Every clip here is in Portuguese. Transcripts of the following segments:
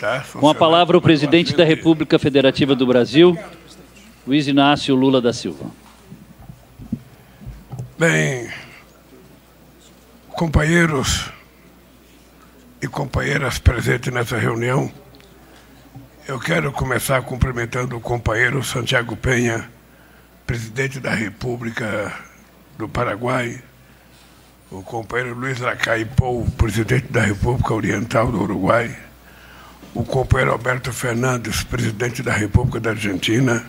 Tá? Com a palavra, o presidente da República Federativa do Brasil, Luiz Inácio Lula da Silva. Bem, companheiros e companheiras presentes nessa reunião, eu quero começar cumprimentando o companheiro Santiago Penha, presidente da República do Paraguai, o companheiro Luiz Lacalle Pou, presidente da República Oriental do Uruguai, o companheiro Alberto Fernandes, presidente da República da Argentina,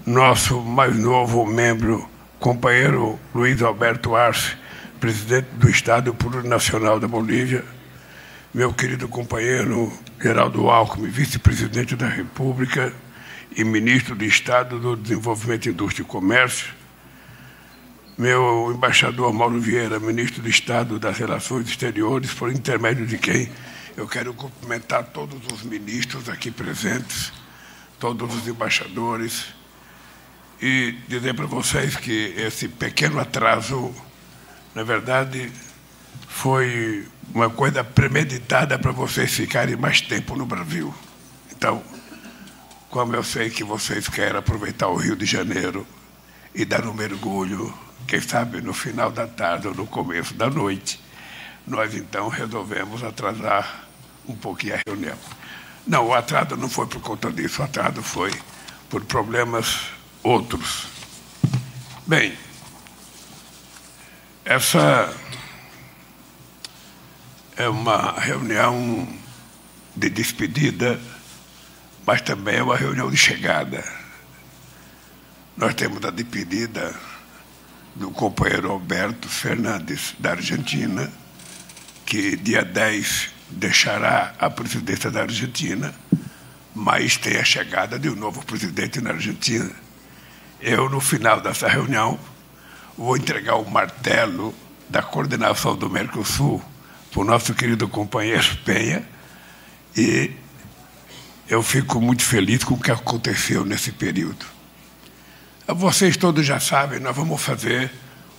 nosso mais novo membro, companheiro Luiz Alberto Arce, presidente do Estado Plurinacional da Bolívia, meu querido companheiro Geraldo Alckmin, vice-presidente da República e ministro de Estado do Desenvolvimento, Indústria e Comércio, meu embaixador Mauro Vieira, ministro de Estado das Relações Exteriores, por intermédio de quem eu quero cumprimentar todos os ministros aqui presentes, todos os embaixadores, e dizer para vocês que esse pequeno atraso, na verdade, foi uma coisa premeditada para vocês ficarem mais tempo no Brasil. Então, como eu sei que vocês querem aproveitar o Rio de Janeiro e dar um mergulho, quem sabe no final da tarde ou no começo da noite, nós então resolvemos atrasar um pouquinho a reunião. Não, o atraso não foi por conta disso, o atraso foi por problemas outros. Bem, essa é uma reunião de despedida, mas também é uma reunião de chegada. Nós temos a despedida do companheiro Alberto Fernandes, da Argentina, que dia 10 deixará a presidência da Argentina, mas tem a chegada de um novo presidente na Argentina. Eu, no final dessa reunião, vou entregar o martelo da coordenação do Mercosul para o nosso querido companheiro Penha, e eu fico muito feliz com o que aconteceu nesse período. Vocês todos já sabem, nós vamos fazer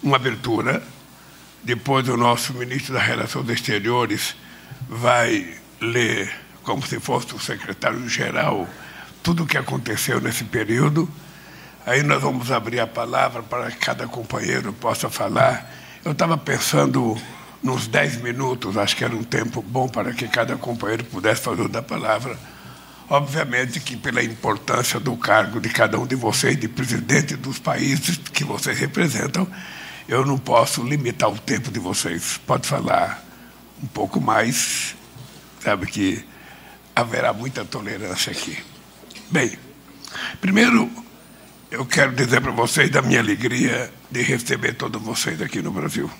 uma abertura, depois o nosso ministro das Relações Exteriores vai ler, como se fosse o secretário-geral, tudo o que aconteceu nesse período. Aí nós vamos abrir a palavra para que cada companheiro possa falar. Eu estava pensando nos 10 minutos, acho que era um tempo bom para que cada companheiro pudesse fazer da palavra. Obviamente que pela importância do cargo de cada um de vocês, de presidente dos países que vocês representam, eu não posso limitar o tempo de vocês. Pode falar um pouco mais, sabe que haverá muita tolerância aqui. Bem, primeiro eu quero dizer para vocês da minha alegria de receber todos vocês aqui no Brasil.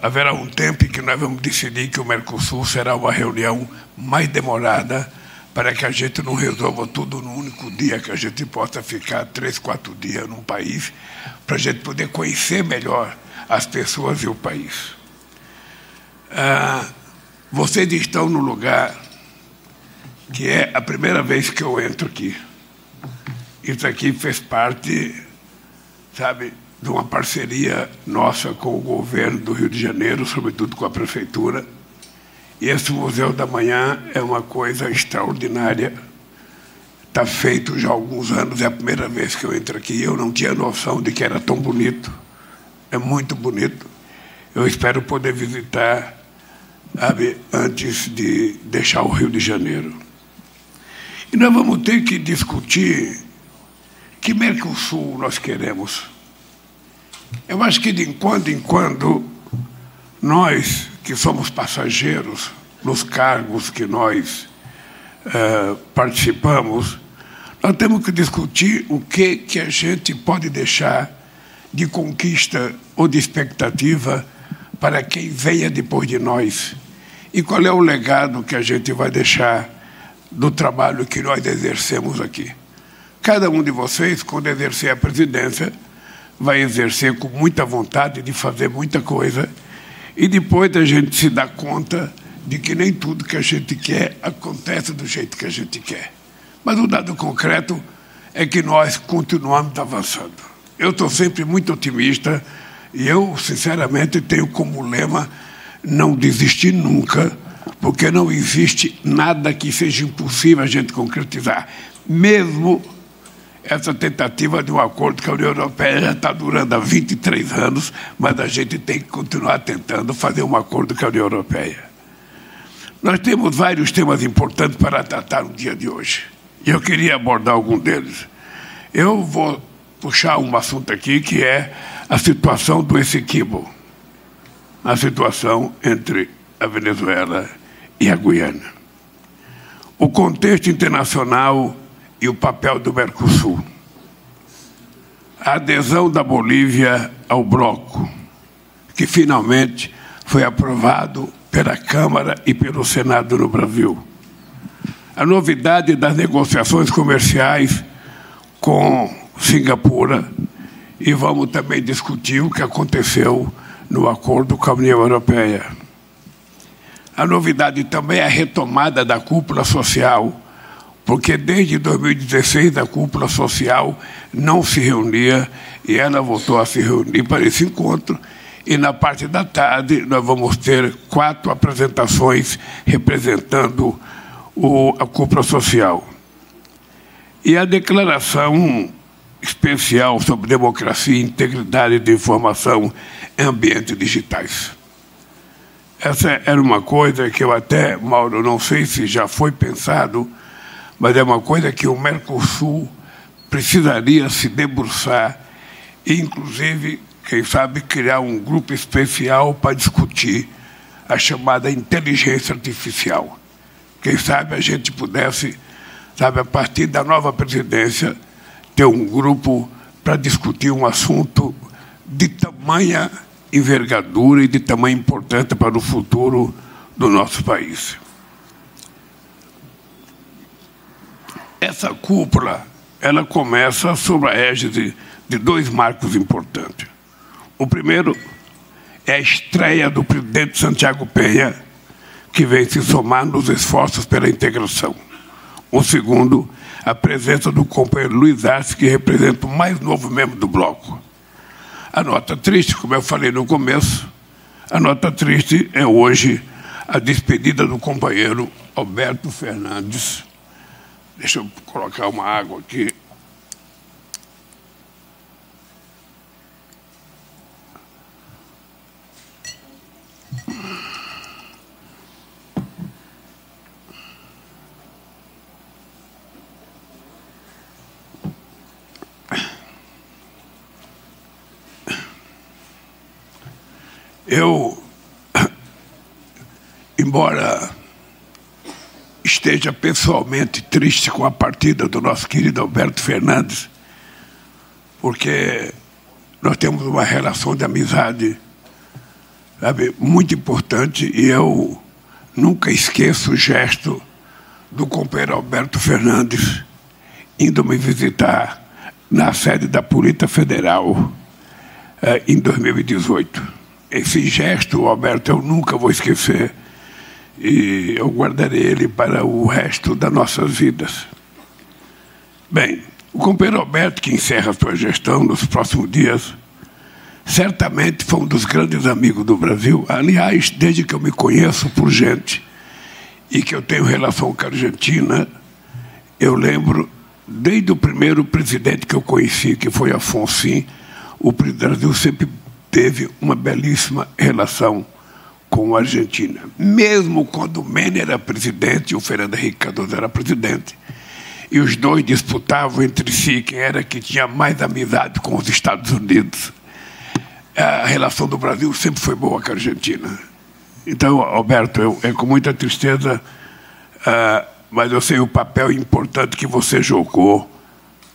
Haverá um tempo em que nós vamos decidir que o Mercosul será uma reunião mais demorada para que a gente não resolva tudo num único dia, que a gente possa ficar 3, 4 dias num país, para a gente poder conhecer melhor as pessoas e o país. Vocês estão no lugar que é a primeira vez que eu entro aqui. Isso aqui fez parte, sabe, de uma parceria nossa com o governo do Rio de Janeiro, sobretudo com a prefeitura. E esse Museu da Manhã é uma coisa extraordinária. Está feito já há alguns anos, é a primeira vez que eu entro aqui. Eu não tinha noção de que era tão bonito. É muito bonito. Eu espero poder visitar, sabe, antes de deixar o Rio de Janeiro. E nós vamos ter que discutir que Mercosul nós queremos. Eu acho que de quando em quando, nós que somos passageiros nos cargos que nós participamos, nós temos que discutir o que a gente pode deixar de conquista ou de expectativa para quem venha depois de nós. E qual é o legado que a gente vai deixar do trabalho que nós exercemos aqui. Cada um de vocês, quando exercer a presidência, vai exercer com muita vontade de fazer muita coisa, e depois a gente se dá conta de que nem tudo que a gente quer acontece do jeito que a gente quer. Mas o dado concreto é que nós continuamos avançando. Eu estou sempre muito otimista e eu, sinceramente, tenho como lema não desistir nunca, porque não existe nada que seja impossível a gente concretizar. Mesmo essa tentativa de um acordo que a União Europeia já está durando há 23 anos, mas a gente tem que continuar tentando fazer um acordo com a União Europeia. Nós temos vários temas importantes para tratar no dia de hoje, e eu queria abordar algum deles. Eu vou puxar um assunto aqui, que é a situação do Essequibo, a situação entre a Venezuela e a Guiana. O contexto internacional e o papel do Mercosul. A adesão da Bolívia ao bloco, que finalmente foi aprovado pela Câmara e pelo Senado no Brasil. A novidade das negociações comerciais com Singapura, e vamos também discutir o que aconteceu no acordo com a União Europeia. A novidade também é a retomada da cúpula social, porque desde 2016 a cúpula social não se reunia e ela voltou a se reunir para esse encontro, e na parte da tarde nós vamos ter 4 apresentações representando a cúpula social. E a declaração especial sobre democracia e integridade de informação em ambientes digitais. Essa era uma coisa que eu até, Mauro, não sei se já foi pensado, mas é uma coisa que o Mercosul precisaria se debruçar e, inclusive, quem sabe, criar um grupo especial para discutir a chamada inteligência artificial. Quem sabe a gente pudesse, sabe, a partir da nova presidência, ter um grupo para discutir um assunto de tamanha envergadura e de tamanha importância para o futuro do nosso país. Essa cúpula, ela começa sob a égide de 2 marcos importantes. O primeiro é a estreia do presidente Santiago Peña, que vem se somar nos esforços pela integração. O segundo, a presença do companheiro Luiz Arce, que representa o mais novo membro do bloco. A nota triste, como eu falei no começo, a nota triste é hoje a despedida do companheiro Alberto Fernandes. Deixa eu colocar uma água aqui. Eu, embora esteja pessoalmente triste com a partida do nosso querido Alberto Fernandes, porque nós temos uma relação de amizade, sabe, muito importante, e eu nunca esqueço o gesto do companheiro Alberto Fernandes indo me visitar na sede da Polícia Federal em 2018. Esse gesto, Alberto, eu nunca vou esquecer, e eu guardarei ele para o resto das nossas vidas. Bem, o companheiro Alberto, que encerra a sua gestão nos próximos dias, certamente foi um dos grandes amigos do Brasil. Aliás, desde que eu me conheço por gente e que eu tenho relação com a Argentina, eu lembro, desde o primeiro presidente que eu conheci, que foi Afonso, o Brasil sempre teve uma belíssima relação com a Argentina. Mesmo quando o Menem era presidente e o Fernando Henrique Cardoso era presidente, e os dois disputavam entre si quem era que tinha mais amizade com os Estados Unidos, a relação do Brasil sempre foi boa com a Argentina. Então, Alberto, é com muita tristeza, mas eu sei o papel importante que você jogou,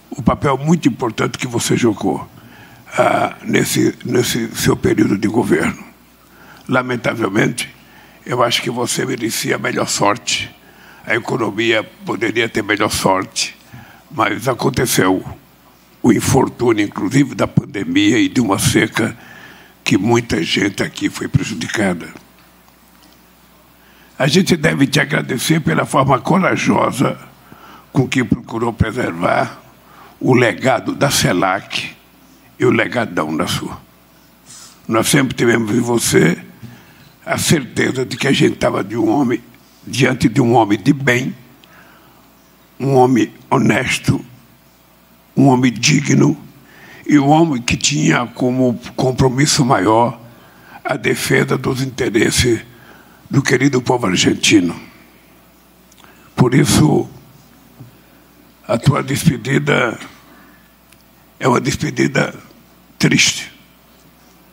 o papel muito importante que você jogou nesse seu período de governo. Lamentavelmente, eu acho que você merecia melhor sorte, a economia poderia ter melhor sorte, mas aconteceu o infortúnio, inclusive, da pandemia e de uma seca que muita gente aqui foi prejudicada. A gente deve te agradecer pela forma corajosa com que procurou preservar o legado da CELAC e o legado da Unasul. Nós sempre tivemos em você a certeza de que a gente estava de um homem diante de um homem de bem, um homem honesto, um homem digno e um homem que tinha como compromisso maior a defesa dos interesses do querido povo argentino. Por isso, a tua despedida é uma despedida triste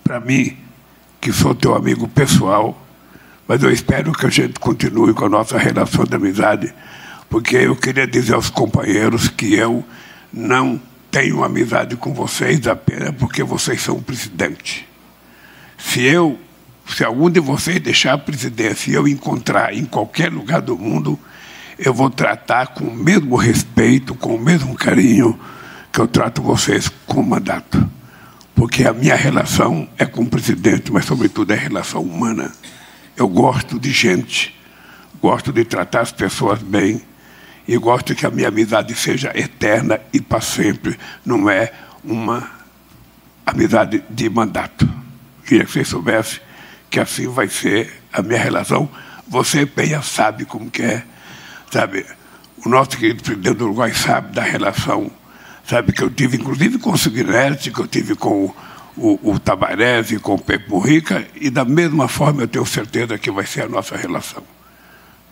para mim, que sou teu amigo pessoal, mas eu espero que a gente continue com a nossa relação de amizade, porque eu queria dizer aos companheiros que eu não tenho amizade com vocês apenas porque vocês são o presidente. Se algum de vocês deixar a presidência e eu encontrar em qualquer lugar do mundo, eu vou tratar com o mesmo respeito, com o mesmo carinho que eu trato vocês com o mandato. Porque a minha relação é com o presidente, mas, sobretudo, é relação humana. Eu gosto de gente, gosto de tratar as pessoas bem e gosto que a minha amizade seja eterna e para sempre. Não é uma amizade de mandato. Queria que vocês soubessem que assim vai ser a minha relação. Você, Penha, sabe como que é. Sabe, o nosso querido presidente do Uruguai sabe da relação. Sabe que eu tive, inclusive, com o Suguinete, que eu tive com o Tabarés e com o Pepe Mujica, e da mesma forma eu tenho certeza que vai ser a nossa relação.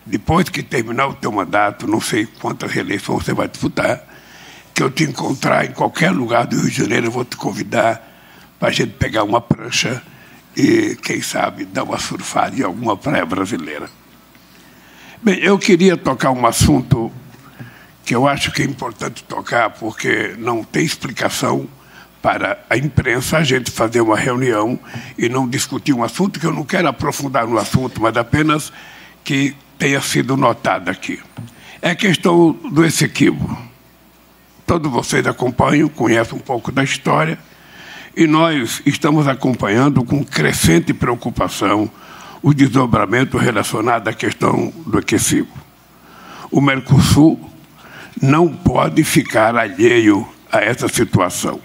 Depois que terminar o teu mandato, não sei quantas reeleições você vai disputar, que eu te encontrar em qualquer lugar do Rio de Janeiro, eu vou te convidar para a gente pegar uma prancha e, quem sabe, dar uma surfada em alguma praia brasileira. Bem, eu queria tocar um assunto que eu acho que é importante tocar, porque não tem explicação para a imprensa a gente fazer uma reunião e não discutir um assunto que eu não quero aprofundar no assunto, mas apenas que tenha sido notado aqui. É a questão do Essequibo. Todos vocês acompanham, conhecem um pouco da história, e nós estamos acompanhando com crescente preocupação o desdobramento relacionado à questão do Essequibo. O Mercosul não pode ficar alheio a essa situação.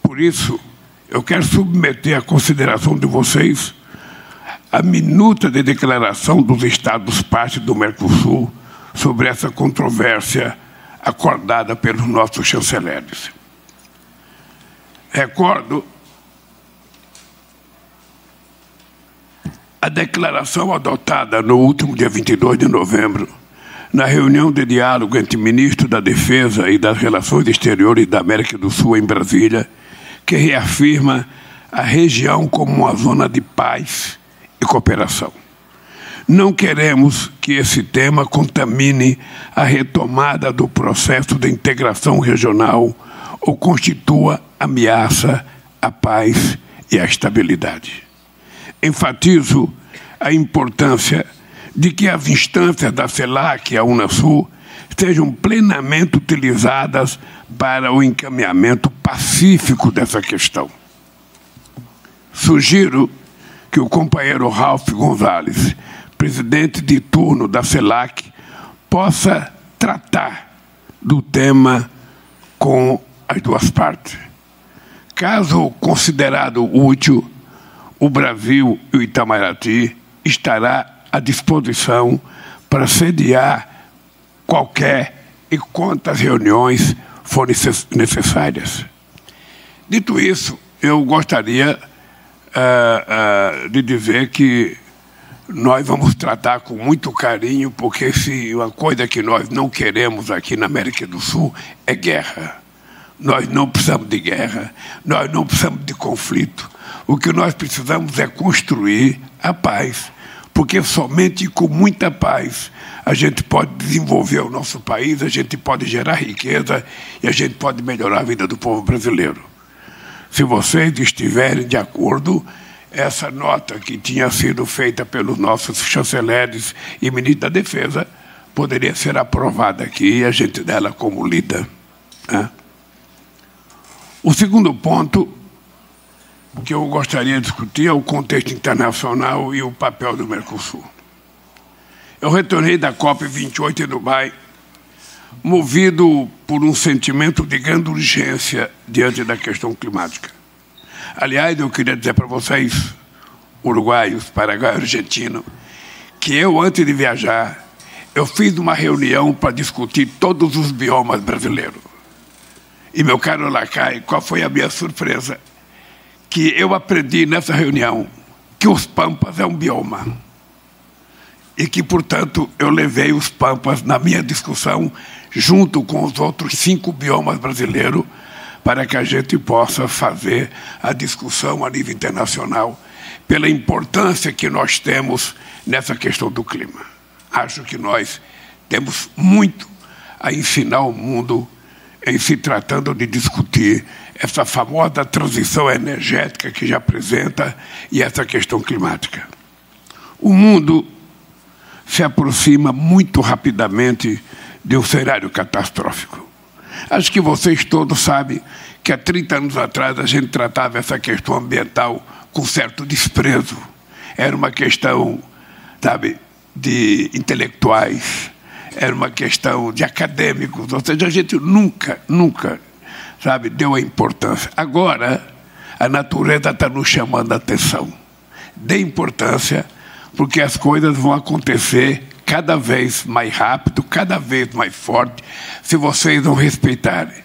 Por isso, eu quero submeter à consideração de vocês a minuta de declaração dos Estados-partes do Mercosul sobre essa controvérsia acordada pelos nossos chanceleres. Recordo a declaração adotada no último dia 22 de novembro, na reunião de diálogo entre ministros da Defesa e das Relações Exteriores da América do Sul em Brasília, que reafirma a região como uma zona de paz e cooperação. Não queremos que esse tema contamine a retomada do processo de integração regional ou constitua ameaça à paz e à estabilidade. Enfatizo a importância de que as instâncias da CELAC e a Unasul sejam plenamente utilizadas para o encaminhamento pacífico dessa questão. Sugiro que o companheiro Ralph Gonzalez, presidente de turno da CELAC, possa tratar do tema com as duas partes. Caso considerado útil, o Brasil e o Itamaraty estará à disposição para sediar qualquer e quantas reuniões forem necessárias. Dito isso, eu gostaria de dizer que nós vamos tratar com muito carinho, porque se uma coisa que nós não queremos aqui na América do Sul é guerra. Nós não precisamos de guerra, nós não precisamos de conflito. O que nós precisamos é construir a paz, porque somente com muita paz a gente pode desenvolver o nosso país, a gente pode gerar riqueza e a gente pode melhorar a vida do povo brasileiro. Se vocês estiverem de acordo, essa nota que tinha sido feita pelos nossos chanceleres e ministros da Defesa poderia ser aprovada aqui e a gente dela como lida, né? O segundo ponto que eu gostaria de discutir é o contexto internacional e o papel do Mercosul. Eu retornei da COP28 em Dubai, movido por um sentimento de grande urgência diante da questão climática. Aliás, eu queria dizer para vocês, uruguaios, paraguaios, argentinos, que eu, antes de viajar, eu fiz uma reunião para discutir todos os biomas brasileiros. E, meu caro Lacai, qual foi a minha surpresa? Que eu aprendi nessa reunião que os Pampas é um bioma. E que, portanto, eu levei os Pampas na minha discussão junto com os outros 5 biomas brasileiros para que a gente possa fazer a discussão a nível internacional pela importância que nós temos nessa questão do clima. Acho que nós temos muito a ensinar ao mundo em se tratando de discutir essa famosa transição energética que já apresenta e essa questão climática. O mundo se aproxima muito rapidamente de um cenário catastrófico. Acho que vocês todos sabem que há 30 anos atrás a gente tratava essa questão ambiental com certo desprezo. Era uma questão, sabe, de intelectuais, era uma questão de acadêmicos, ou seja, a gente nunca, sabe, deu a importância. Agora, a natureza está nos chamando a atenção. Dê importância, porque as coisas vão acontecer cada vez mais rápido, cada vez mais forte, se vocês não respeitarem.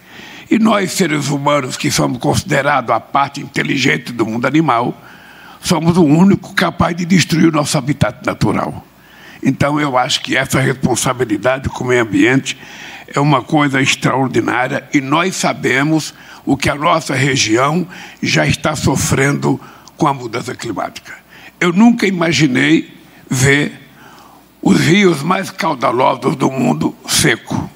E nós, seres humanos, que somos considerados a parte inteligente do mundo animal, somos o único capaz de destruir o nosso habitat natural. Então, eu acho que essa responsabilidade com o meio ambiente é uma coisa extraordinária e nós sabemos o que a nossa região já está sofrendo com a mudança climática. Eu nunca imaginei ver os rios mais caudalosos do mundo seco.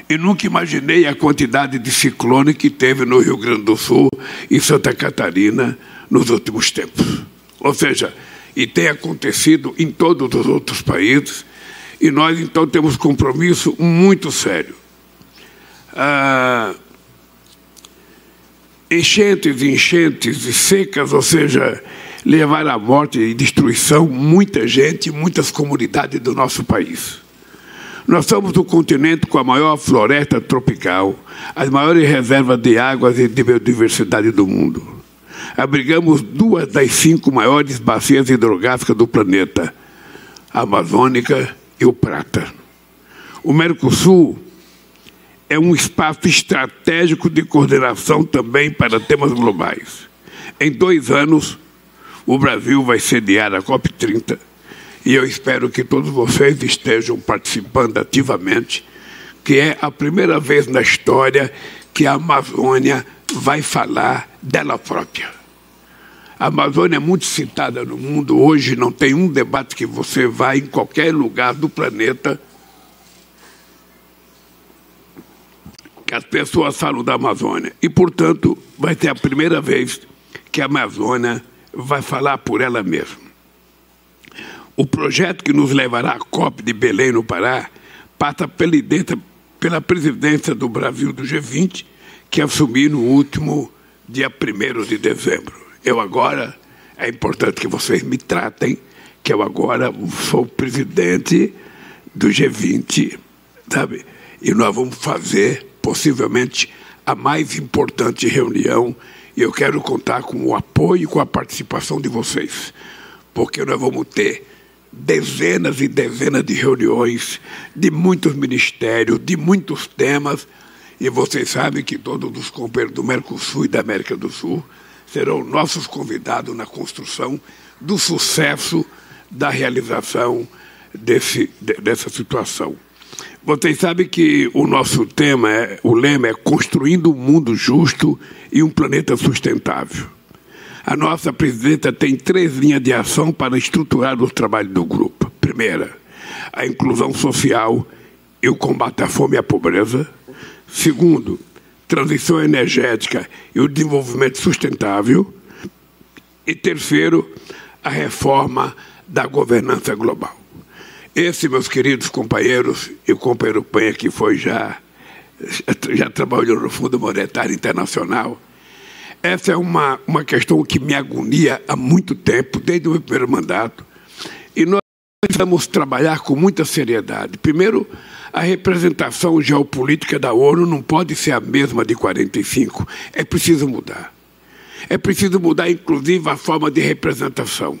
E nunca imaginei a quantidade de ciclone que teve no Rio Grande do Sul e Santa Catarina nos últimos tempos. Ou seja, e tem acontecido em todos os outros países, e nós, então, temos compromisso muito sério. Enchentes e secas, ou seja, levar à morte e destruição muita gente, muitas comunidades do nosso país. Nós somos o continente com a maior floresta tropical, as maiores reservas de águas e de biodiversidade do mundo. Abrigamos 2 das 5 maiores bacias hidrográficas do planeta, a Amazônica e o Prata. O Mercosul é um espaço estratégico de coordenação também para temas globais. Em 2 anos, o Brasil vai sediar a COP30 e eu espero que todos vocês estejam participando ativamente, que é a primeira vez na história que a Amazônia vai falar dela própria. A Amazônia é muito citada no mundo. Hoje não tem um debate que você vai em qualquer lugar do planeta que as pessoas falam da Amazônia. E, portanto, vai ser a primeira vez que a Amazônia vai falar por ela mesma. O projeto que nos levará à COP de Belém, no Pará, passa pela presidência do Brasil do G20, que assumi no último dia 1º de dezembro. Eu agora, é importante que vocês me tratem, que eu agora sou o presidente do G20, sabe? E nós vamos fazer, possivelmente, a mais importante reunião, e eu quero contar com o apoio e com a participação de vocês, porque nós vamos ter dezenas e dezenas de reuniões, de muitos ministérios, de muitos temas, e vocês sabem que todos os companheiros do Mercosul e da América do Sul serão nossos convidados na construção do sucesso da realização dessa situação. Vocês sabem que o nosso o lema é construindo um mundo justo e um planeta sustentável. A nossa presidenta tem 3 linhas de ação para estruturar o trabalho do grupo. Primeira, a inclusão social e o combate à fome e à pobreza. Segundo, transição energética e o desenvolvimento sustentável. E terceiro, a reforma da governança global. Esse, meus queridos companheiros, e o companheiro Penha, que foi já trabalhou no Fundo Monetário Internacional, essa é uma questão que me agonia há muito tempo, desde o meu primeiro mandato, e nós precisamos trabalhar com muita seriedade. Primeiro, a representação geopolítica da ONU não pode ser a mesma de 45, é preciso mudar. É preciso mudar, inclusive, a forma de representação.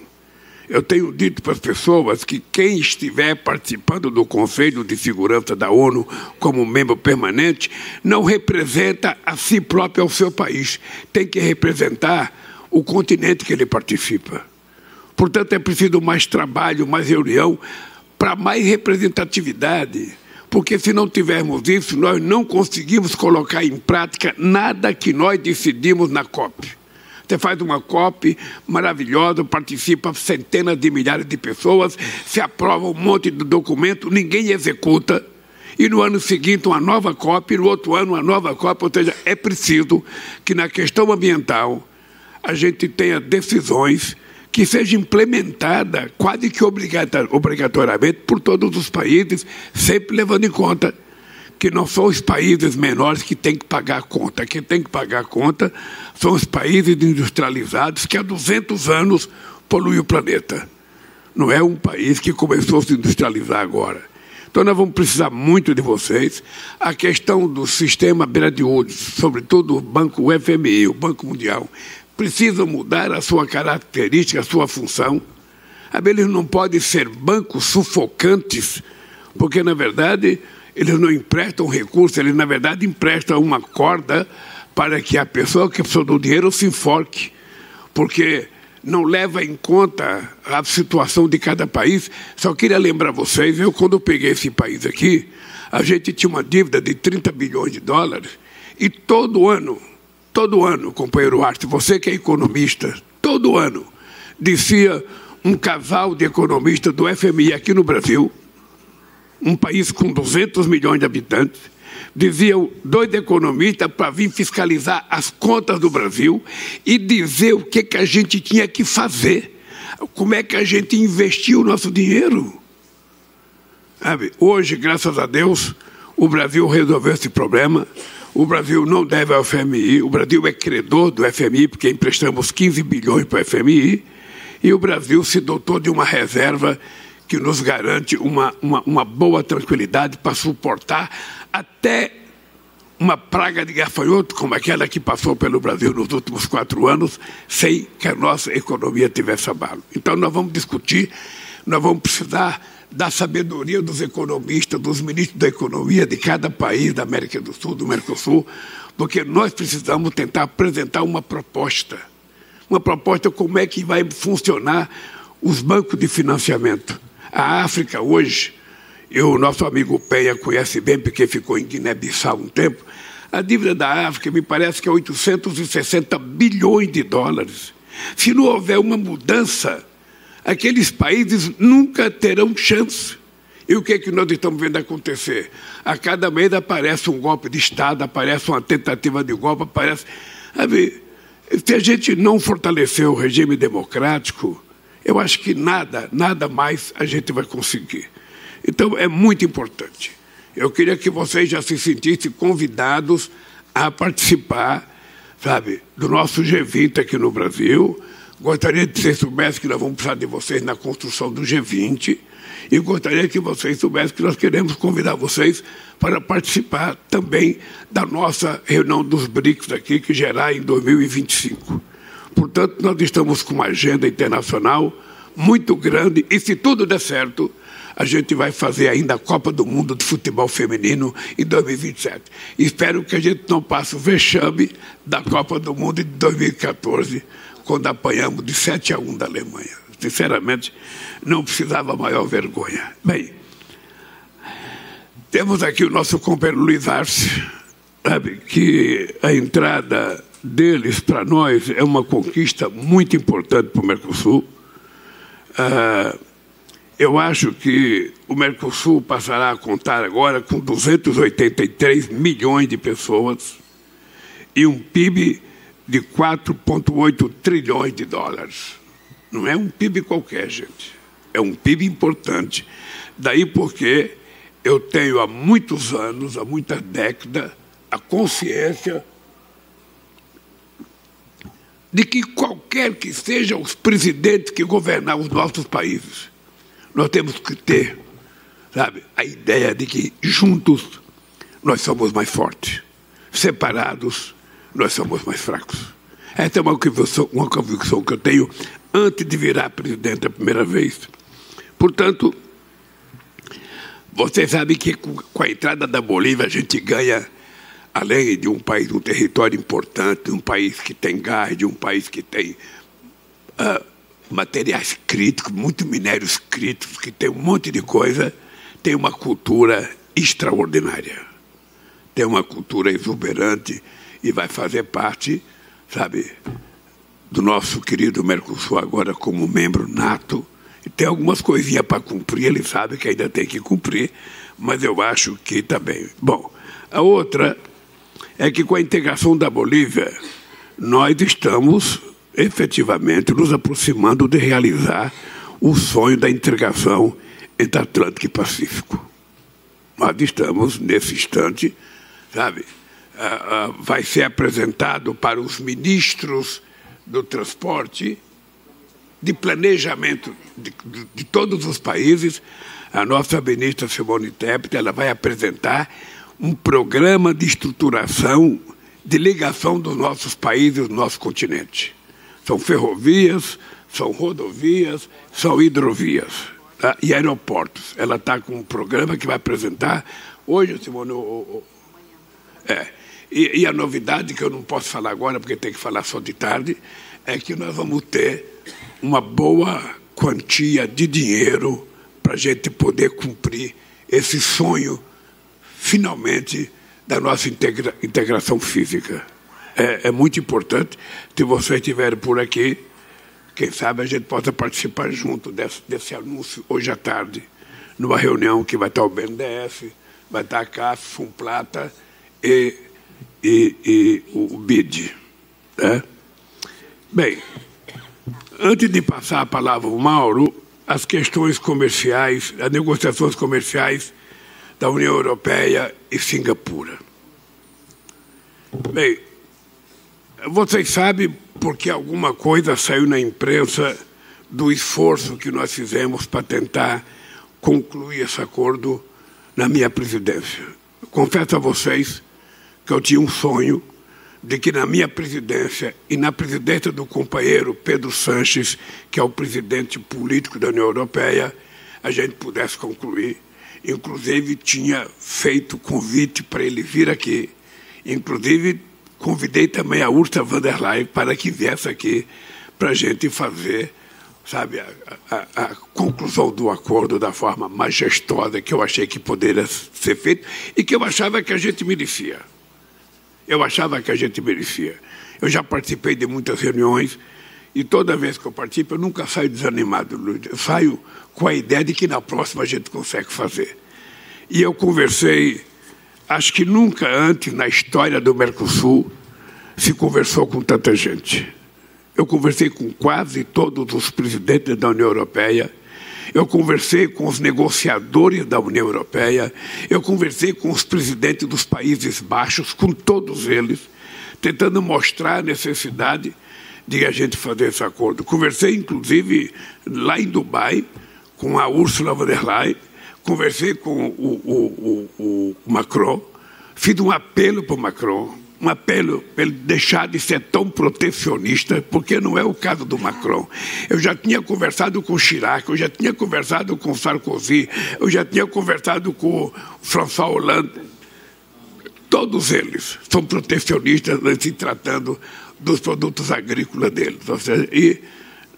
Eu tenho dito para as pessoas que quem estiver participando do Conselho de Segurança da ONU como membro permanente não representa a si próprio ao seu país. Tem que representar o continente que ele participa. Portanto, é preciso mais trabalho, mais reunião, para mais representatividade. Porque se não tivermos isso, nós não conseguimos colocar em prática nada que nós decidimos na COP. Você faz uma COP maravilhosa, participa centenas de milhares de pessoas, se aprova um monte de documento, ninguém executa, e no ano seguinte uma nova COP, e no outro ano uma nova COP. Ou seja, é preciso que na questão ambiental a gente tenha decisões que sejam implementadas quase que obrigatoriamente por todos os países, sempre levando em conta que não são os países menores que têm que pagar a conta. Quem tem que pagar a conta são os países industrializados que há 200 anos poluem o planeta. Não é um país que começou a se industrializar agora. Então, nós vamos precisar muito de vocês. A questão do sistema Bretton Woods, sobretudo o Banco FMI, o Banco Mundial, precisam mudar a sua característica, a sua função. Eles não podem ser bancos sufocantes, porque, na verdade, eles não emprestam recursos, eles, na verdade, emprestam uma corda para que a pessoa que precisou do dinheiro se enforque, porque não leva em conta a situação de cada país. Só queria lembrar vocês, quando eu peguei esse país aqui, a gente tinha uma dívida de 30 bilhões de dólares, e todo ano, companheiro Arte, você que é economista, todo ano, dizia um casal de economistas do FMI aqui no Brasil, um país com 200 milhões de habitantes, diziam 2 economistas para vir fiscalizar as contas do Brasil e dizer o que a gente tinha que fazer, como é que a gente investiu o nosso dinheiro. Hoje, graças a Deus, o Brasil resolveu esse problema. O Brasil não deve ao FMI, o Brasil é credor do FMI, porque emprestamos 15 bilhões para o FMI, e o Brasil se dotou de uma reserva que nos garante uma boa tranquilidade para suportar até uma praga de gafanhoto, como aquela que passou pelo Brasil nos últimos 4 anos, sem que a nossa economia tivesse abalo. Então, nós vamos discutir, nós vamos precisar da sabedoria dos economistas, dos ministros da economia de cada país da América do Sul, do Mercosul, porque nós precisamos tentar apresentar uma proposta como é que vai funcionar os bancos de financiamento. A África hoje, o nosso amigo Penha conhece bem, porque ficou em Guiné-Bissau um tempo, a dívida da África me parece que é 860 bilhões de dólares. Se não houver uma mudança, aqueles países nunca terão chance. E o que é que nós estamos vendo acontecer? A cada mês aparece um golpe de Estado, aparece uma tentativa de golpe, aparece... Se a gente não fortalecer o regime democrático, eu acho que nada mais a gente vai conseguir. Então, é muito importante. Eu queria que vocês já se sentissem convidados a participar, do nosso G20 aqui no Brasil. Gostaria que vocês soubessem que nós vamos precisar de vocês na construção do G20, e gostaria que vocês soubessem que nós queremos convidar vocês para participar também da nossa reunião dos BRICS aqui, que será em 2025. Portanto, nós estamos com uma agenda internacional muito grande, e se tudo der certo, a gente vai fazer ainda a Copa do Mundo de Futebol Feminino em 2027. Espero que a gente não passe o vexame da Copa do Mundo de 2014, quando apanhamos de 7-1 da Alemanha. Sinceramente, não precisava maior vergonha. Bem, temos aqui o nosso companheiro Luiz Arce, que a entrada deles para nós é uma conquista muito importante para o Mercosul. Eu acho que o Mercosul passará a contar agora com 283 milhões de pessoas e um PIB de 4,8 trilhões de dólares. Não é um PIB qualquer, gente. É um PIB importante. Daí porque eu tenho há muitos anos, há muitas décadas, a consciência de que qualquer que sejam os presidentes que governam os nossos países, nós temos que ter, a ideia de que juntos nós somos mais fortes, separados nós somos mais fracos. Essa é uma convicção que eu tenho antes de virar presidente a primeira vez. Portanto, você sabe que com a entrada da Bolívia a gente ganha, além de um país, um território importante, de um país que tem gás, de um país que tem materiais críticos, muitos minérios críticos, que tem um monte de coisa, tem uma cultura extraordinária. Tem uma cultura exuberante e vai fazer parte, sabe, do nosso querido Mercosul agora como membro nato. E tem algumas coisinhas para cumprir, ele sabe que ainda tem que cumprir, mas eu acho que está bem. Bom, a outra é que com a integração da Bolívia, nós estamos efetivamente nos aproximando de realizar o sonho da integração entre Atlântico e Pacífico. Nós estamos, nesse instante, sabe, vai ser apresentado para os ministros do transporte, de planejamento de todos os países. A nossa ministra Simone Tebet, ela vai apresentar um programa de estruturação, de ligação dos nossos países, do nosso continente. São ferrovias, são rodovias, são hidrovias, tá? E aeroportos. Ela está com um programa que vai apresentar hoje, Simone. E a novidade, que eu não posso falar agora, porque tem que falar só de tarde, é que nós vamos ter uma boa quantia de dinheiro para a gente poder cumprir esse sonho, finalmente, da nossa integração física. É muito importante. Se vocês estiverem por aqui, quem sabe a gente possa participar junto desse anúncio hoje à tarde, numa reunião que vai estar o BNDES, vai estar a CAF, Funplata e o BID. Né? Bem, antes de passar a palavra ao Mauro, as questões comerciais, as negociações comerciais da União Europeia e Singapura. Bem, vocês sabem porque alguma coisa saiu na imprensa do esforço que nós fizemos para tentar concluir esse acordo na minha presidência. Eu confesso a vocês que eu tinha um sonho de que na minha presidência e na presidência do companheiro Pedro Sanches, que é o presidente político da União Europeia, a gente pudesse concluir. Inclusive, tinha feito convite para ele vir aqui. Inclusive, convidei também a Ursula von der Leyen para que viesse aqui para a gente fazer, sabe, a conclusão do acordo da forma majestosa que eu achei que poderia ser feito e que eu achava que a gente merecia. Eu achava que a gente merecia. Eu já participei de muitas reuniões e toda vez que eu participo eu nunca saio desanimado, Luiz. Eu saio com a ideia de que na próxima a gente consegue fazer. E eu conversei, acho que nunca antes na história do Mercosul se conversou com tanta gente. Eu conversei com quase todos os presidentes da União Europeia, eu conversei com os negociadores da União Europeia, eu conversei com os presidentes dos Países Baixos, com todos eles, tentando mostrar a necessidade de a gente fazer esse acordo. Conversei, inclusive, lá em Dubai, com a Ursula von der Leyen, conversei com o Macron, fiz um apelo para o Macron, um apelo para ele deixar de ser tão protecionista, porque não é o caso do Macron. Eu já tinha conversado com o Chirac, eu já tinha conversado com o Sarkozy, eu já tinha conversado com o François Hollande. Todos eles são protecionistas se tratando dos produtos agrícolas deles. Ou seja, e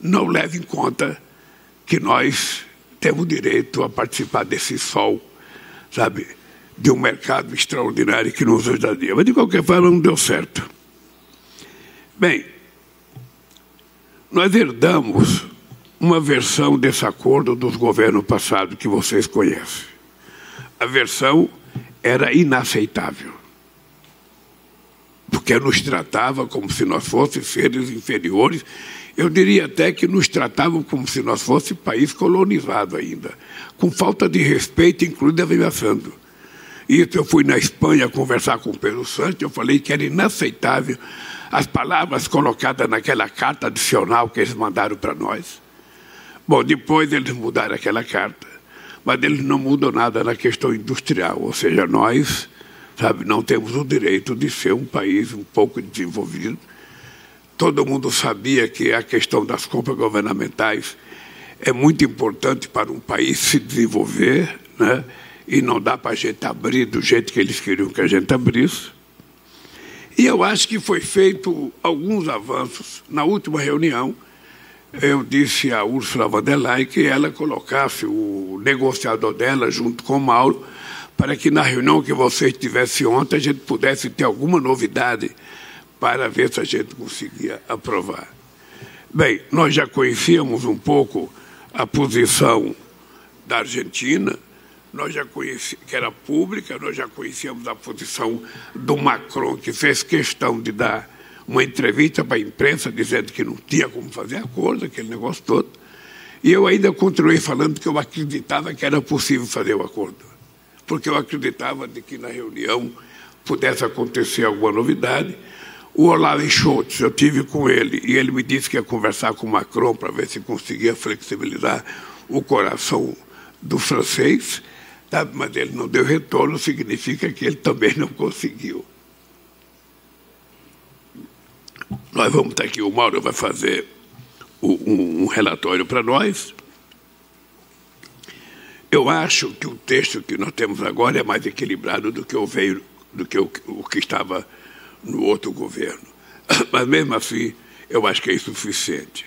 não leve em conta que nós temos direito a participar desse sol, sabe, de um mercado extraordinário que nos ajudaria. Mas, de qualquer forma, não deu certo. Bem, nós herdamos uma versão desse acordo dos governos passados que vocês conhecem. A versão era inaceitável, porque nos tratava como se nós fôssemos seres inferiores. Eu diria até que nos tratavam como se nós fôssemos país colonizado ainda, com falta de respeito, incluindo ameaçando. Isso eu fui na Espanha conversar com o Pedro Sanches, eu falei que era inaceitável as palavras colocadas naquela carta adicional que eles mandaram para nós. Bom, depois eles mudaram aquela carta, mas eles não mudam nada na questão industrial, ou seja, nós, sabe, não temos o direito de ser um país um pouco desenvolvido. todo mundo sabia que a questão das compras governamentais é muito importante para um país se desenvolver, né? E não dá para a gente abrir do jeito que eles queriam que a gente abrisse. E eu acho que foi feito alguns avanços. Na última reunião, eu disse a Ursula von der Leyen que ela colocasse o negociador dela junto com o Mauro, para que na reunião que vocês tivessem ontem a gente pudesse ter alguma novidade para ver se a gente conseguia aprovar. Bem, nós já conhecíamos um pouco a posição da Argentina, nós já conhecíamos, que era pública, nós já conhecíamos a posição do Macron, que fez questão de dar uma entrevista para a imprensa dizendo que não tinha como fazer acordo, aquele negócio todo. E eu ainda continuei falando que eu acreditava que era possível fazer o acordo, porque eu acreditava de que na reunião pudesse acontecer alguma novidade. O Olaf Scholz, eu tive com ele, e ele me disse que ia conversar com o Macron para ver se conseguia flexibilizar o coração do francês, tá? Mas ele não deu retorno, significa que ele também não conseguiu. Nós vamos estar aqui, o Mauro vai fazer um relatório para nós. Eu acho que o texto que nós temos agora é mais equilibrado do que o que estava no outro governo. Mas, mesmo assim, eu acho que é insuficiente.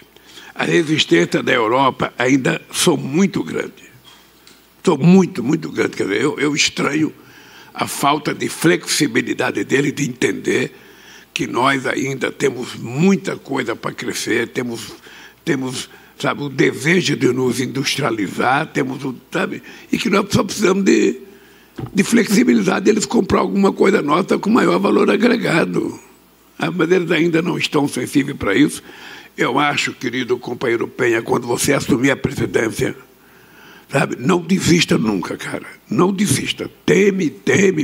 A resistência da Europa ainda são muito grande. São muito, muito grande. Quer dizer, eu estranho a falta de flexibilidade dele de entender que nós ainda temos muita coisa para crescer, temos sabe, o desejo de nos industrializar, sabe, e que nós só precisamos de flexibilidade deles comprar alguma coisa nossa com maior valor agregado. Mas eles ainda não estão sensíveis para isso. Eu acho, querido companheiro Penha, quando você assumir a presidência, sabe, não desista nunca, cara. Não desista. Teme,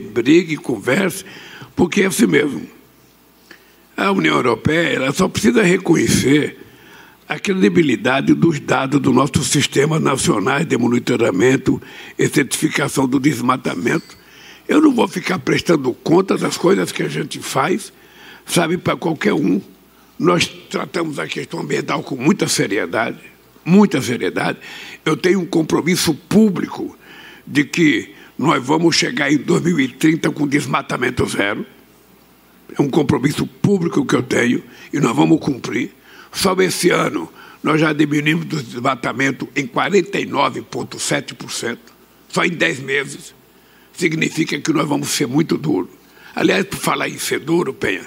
brigue, converse, porque é assim mesmo. A União Europeia ela só precisa reconhecer a credibilidade dos dados do nosso sistema nacional de monitoramento e certificação do desmatamento. Eu não vou ficar prestando conta das coisas que a gente faz, sabe, para qualquer um. Nós tratamos a questão ambiental com muita seriedade, muita seriedade. Eu tenho um compromisso público de que nós vamos chegar em 2030 com desmatamento zero. É um compromisso público que eu tenho e nós vamos cumprir. Só esse ano, nós já diminuímos o desmatamento em 49,7%, só em 10 meses. Significa que nós vamos ser muito duros. Aliás, por falar em ser duro, Penha,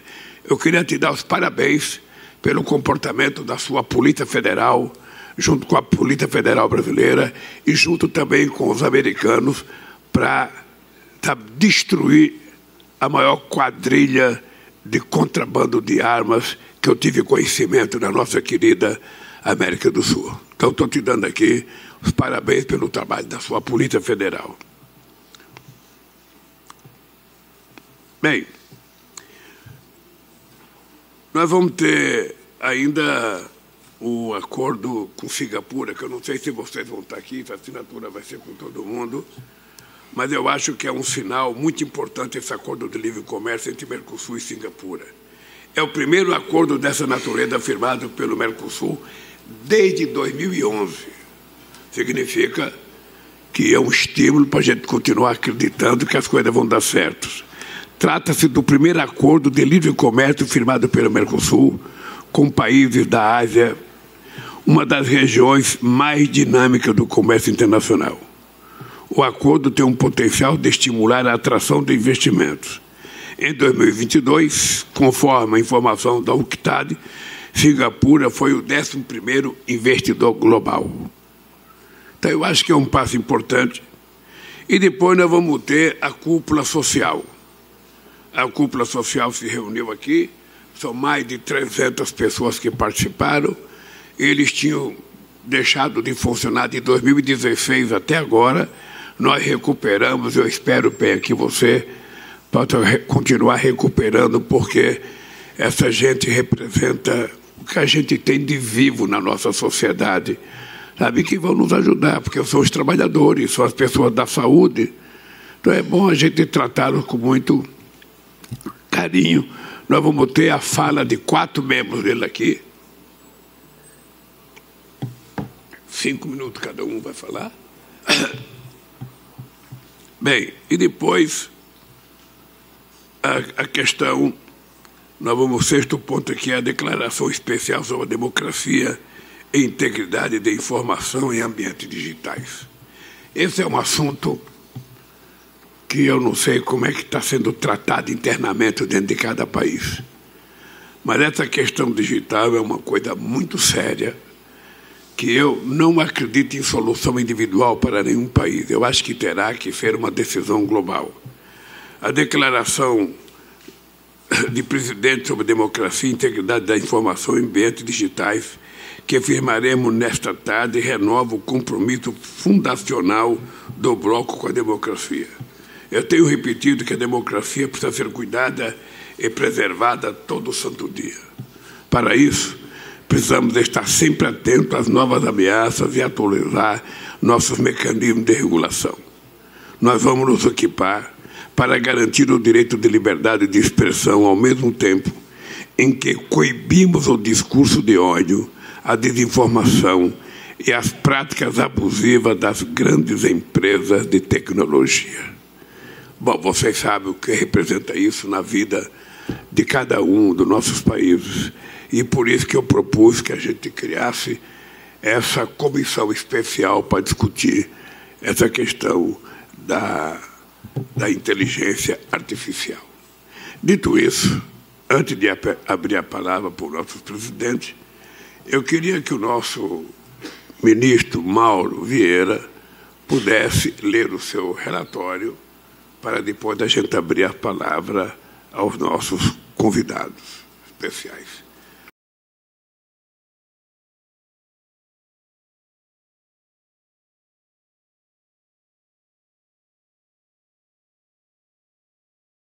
eu queria te dar os parabéns pelo comportamento da sua Polícia Federal, junto com a Polícia Federal Brasileira e junto também com os americanos, para destruir a maior quadrilha de contrabando de armas que eu tive conhecimento na nossa querida América do Sul. Então, estou te dando aqui os parabéns pelo trabalho da sua Polícia Federal. Bem, nós vamos ter ainda o acordo com Singapura, que eu não sei se vocês vão estar aqui, se a assinatura vai ser com todo mundo, mas eu acho que é um sinal muito importante esse acordo de livre comércio entre Mercosul e Singapura. É o primeiro acordo dessa natureza firmado pelo Mercosul desde 2011. Significa que é um estímulo para a gente continuar acreditando que as coisas vão dar certo. Trata-se do primeiro acordo de livre comércio firmado pelo Mercosul com países da Ásia, uma das regiões mais dinâmicas do comércio internacional. O acordo tem um potencial de estimular a atração de investimentos. Em 2022, conforme a informação da UNCTAD, Singapura foi o 11º investidor global. Então, eu acho que é um passo importante. E depois nós vamos ter a cúpula social. A cúpula social se reuniu aqui, são mais de 300 pessoas que participaram. Eles tinham deixado de funcionar de 2016 até agora. Nós recuperamos, eu espero, Penha, que você possa continuar recuperando, porque essa gente representa o que a gente tem de vivo na nossa sociedade, sabe, que vão nos ajudar, porque são os trabalhadores, são as pessoas da saúde. Então é bom a gente tratá-los com muito carinho nós vamos ter a fala de 4 membros dele aqui. 5 minutos cada um vai falar. Bem, e depois a questão, nós vamos, o 6º ponto aqui, a declaração especial sobre a democracia e integridade de informação em ambientes digitais. Esse é um assunto que eu não sei como é que está sendo tratado internamente dentro de cada país. Mas essa questão digital é uma coisa muito séria, que eu não acredito em solução individual para nenhum país. Eu acho que terá que ser uma decisão global. A declaração de presidente sobre democracia e integridade da informação em ambientes digitais, que firmaremos nesta tarde, renova o compromisso fundacional do bloco com a democracia. Eu tenho repetido que a democracia precisa ser cuidada e preservada todo santo dia. Para isso, precisamos estar sempre atentos às novas ameaças e atualizar nossos mecanismos de regulação. Nós vamos nos equipar para garantir o direito de liberdade de expressão ao mesmo tempo em que coibimos o discurso de ódio, a desinformação e as práticas abusivas das grandes empresas de tecnologia. Bom, vocês sabem o que representa isso na vida de cada um dos nossos países. E por isso que eu propus que a gente criasse essa comissão especial para discutir essa questão da inteligência artificial. Dito isso, antes de abrir a palavra para o nosso presidente, eu queria que o nosso ministro Mauro Vieira pudesse ler o seu relatório para depois a gente abrir a palavra aos nossos convidados especiais.